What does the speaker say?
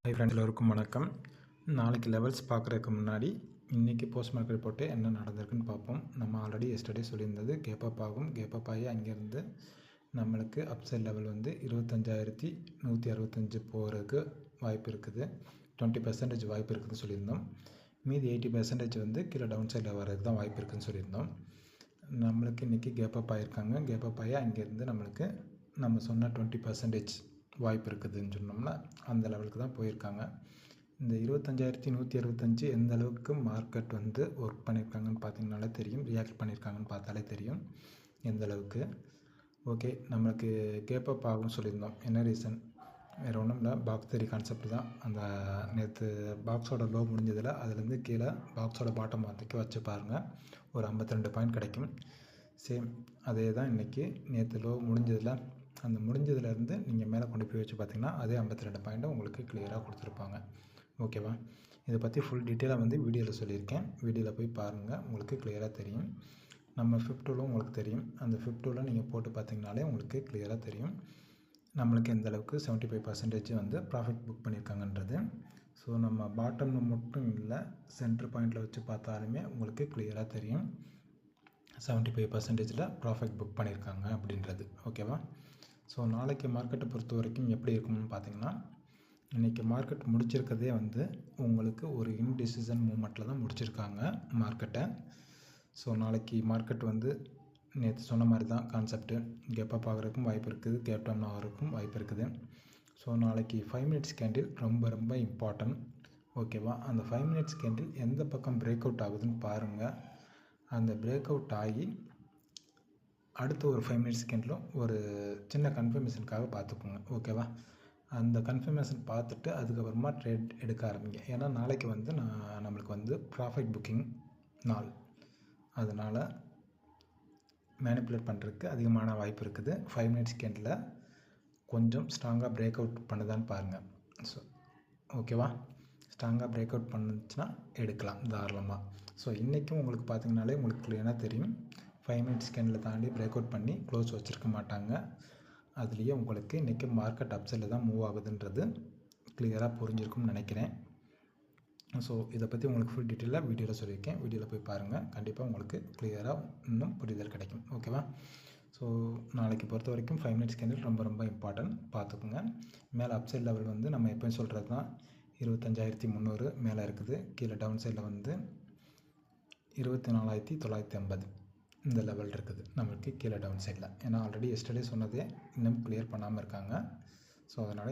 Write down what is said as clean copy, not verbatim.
Hi friends, எல்லோருக்கும் வணக்கம். நாளைக்கு லெவல்ஸ் பார்க்குறதுக்கு முன்னாடி இன்றைக்கி போஸ்ட் மார்க்கெட் ரிப்போர்ட்டு என்ன நடந்திருக்குன்னு பார்ப்போம். நம்ம ஆல்ரெடி எஸ்டர்டே சொல்லியிருந்தது கேப்பப் ஆகும். கேப்பப் ஆகி அங்கேருந்து நம்மளுக்கு அப்சைட் லெவல் வந்து 25,165 போகிறதுக்கு வாய்ப்பு இருக்குது. 20% வாய்ப்பு இருக்குதுன்னு சொல்லியிருந்தோம். மீதி 80% வந்து கீழே டவுன் சைடில் வர்றதுக்கு தான் வாய்ப்பு இருக்குதுன்னு சொல்லியிருந்தோம். நம்மளுக்கு இன்றைக்கி கேப்பப் ஆகியிருக்காங்க. கேப்பப் ஆகி அங்கேருந்து நம்மளுக்கு நம்ம சொன்ன 20% வாய்ப்பு இருக்குதுன்னு சொன்னோம்னா அந்த லெவலுக்கு தான் போயிருக்காங்க. இந்த 25,165 எந்த அளவுக்கு மார்க்கெட் வந்து ஒர்க் பண்ணியிருக்காங்கன்னு பார்த்தீங்கனாலே தெரியும். ரியாக்ட் பண்ணியிருக்காங்கன்னு பார்த்தாலே தெரியும் எந்த அளவுக்கு. ஓகே, நம்மளுக்கு கேப்பப் ஆகும்னு சொல்லியிருந்தோம். என்ன ரீசன்? வேறு ஒன்றும் இல்லை, பாக்ஸ் தியரி கான்செப்ட் தான். அந்த நேற்று பாக்ஸோட லோ முடிஞ்சதில் அதுலேருந்து கீழே பாக்ஸோட பாட்டம் வரைக்கும் வச்சு பாருங்கள், ஒரு 52 பாயிண்ட் கிடைக்கும். சேம் அதே தான் இன்றைக்கி நேற்று லோ முடிஞ்சதில் அந்த முடிஞ்சதுலேருந்து நீங்கள் மேலே கொண்டு போய் வச்சு பார்த்தீங்கன்னா அதே 52 பாயிண்ட்டை உங்களுக்கு கிளியராக கொடுத்துருப்பாங்க. ஓகேவா? இதை பற்றி ஃபுல் டீட்டெயிலாக வந்து வீடியோவில் சொல்லியிருக்கேன். வீடியோவில் போய் பாருங்கள், உங்களுக்கு கிளியராக தெரியும். நம்ம ஃபிஃப்டூலும் உங்களுக்கு தெரியும். அந்த ஃபிஃப்டூவில் நீங்கள் போட்டு பார்த்தீங்கனாலே உங்களுக்கு கிளியராக தெரியும் நம்மளுக்கு எந்த அளவுக்கு 75% வந்து ப்ராஃபிட் புக் பண்ணியிருக்காங்கன்றது. ஸோ நம்ம பாட்டமில் மட்டும் இல்லை, சென்டர் பாயிண்டில் வச்சு பார்த்தாலுமே உங்களுக்கு கிளியராக தெரியும் 75% ப்ராஃபிட் புக் பண்ணியிருக்காங்க அப்படின்றது. ஓகேவா? ஸோ நாளைக்கு மார்க்கெட்டை பொறுத்த வரைக்கும் எப்படி இருக்கும்னு பார்த்தீங்கன்னா, இன்றைக்கி மார்க்கெட் முடிச்சிருக்கிறதே வந்து உங்களுக்கு ஒரு இன்டிசிஷன் மூமெண்ட்டில் தான் முடிச்சிருக்காங்க மார்க்கெட்டை. ஸோ நாளைக்கு மார்க்கெட் வந்து நேற்று சொன்ன மாதிரி தான் கான்செப்ட்டு. கேப்பப் ஆகிறதுக்கும் வாய்ப்பு இருக்குது, கேப் டவுன் ஆகிறதுக்கும் வாய்ப்பு இருக்குது. ஸோ நாளைக்கு 5 மினிட்ஸ் கேண்டில் ரொம்ப ரொம்ப இம்பார்ட்டன்ட். ஓகேவா? அந்த 5 மினிட்ஸ் கேண்டில் எந்த பக்கம் பிரேக் அவுட் ஆகுதுன்னு பாருங்கள். அந்த பிரேக் அவுட் ஆகி அடுத்த ஒரு 5 மினிட்ஸ் கேண்டிலும் ஒரு சின்ன கன்ஃபர்மேஷனுக்காக பார்த்துக்கோங்க. ஓகேவா? அந்த கன்ஃபர்மேஷன் பார்த்துட்டு அதுக்கப்புறமா ட்ரேட் எடுக்க ஆரம்பிங்க. ஏன்னா நாளைக்கு வந்து நம்மளுக்கு வந்து ப்ராஃபிட் புக்கிங் நாள். அதனால் மேனிப்புலேட் பண்ணுறதுக்கு அதிகமான வாய்ப்பு இருக்குது. 5 மினிட்ஸ் கேண்டில் கொஞ்சம் ஸ்ட்ராங்காக பிரேக் அவுட் பண்ணுதான்னு பாருங்கள். ஸோ ஓகேவா? ஸ்ட்ராங்காக பிரேக் அவுட் பண்ணுச்சுன்னா எடுக்கலாம் தாராளமாக. ஸோ இன்றைக்கும் உங்களுக்கு பார்த்தீங்கனாலே உங்களுக்கு கிளியராக தெரியும் 5 மினிட்ஸ் கேண்டில் தாண்டி பிரேக் அவுட் பண்ணி க்ளோஸ் வச்சுருக்க மாட்டாங்க. அதுலேயே உங்களுக்கு இன்றைக்கி மார்க்கெட் அப்சைடில் தான் மூவ் ஆகுதுன்றது கிளியராக புரிஞ்சிருக்கும்னு நினைக்கிறேன். ஸோ இதை பற்றி உங்களுக்கு ஃபுல் டீட்டெயிலாக வீடியோவில் சொல்லியிருக்கேன். வீடியோவில் போய் பாருங்கள், கண்டிப்பாக உங்களுக்கு கிளியராக இன்னும் புரிதல் கிடைக்கும். ஓகேவா? ஸோ நாளைக்கு பொறுத்த வரைக்கும் 5 மினிட்ஸ் கேண்டில் ரொம்ப ரொம்ப இம்பார்ட்டன்ட், பார்த்துக்குங்க. மேலே அப்சைட் லெவல் வந்து நம்ம எப்போயும் சொல்கிறது தான் 25,300 மேலே இருக்குது. கீழே டவுன் சைடில் வந்து 24,950 இந்த லெவல் இருக்குது நம்மளுக்கு கீழே டவுன் சைடில். ஏன்னா ஆல்ரெடி எஸ்டர்டே சொன்னதே இன்னும் கிளியர் பண்ணாமல் இருக்காங்க. ஸோ அதனால்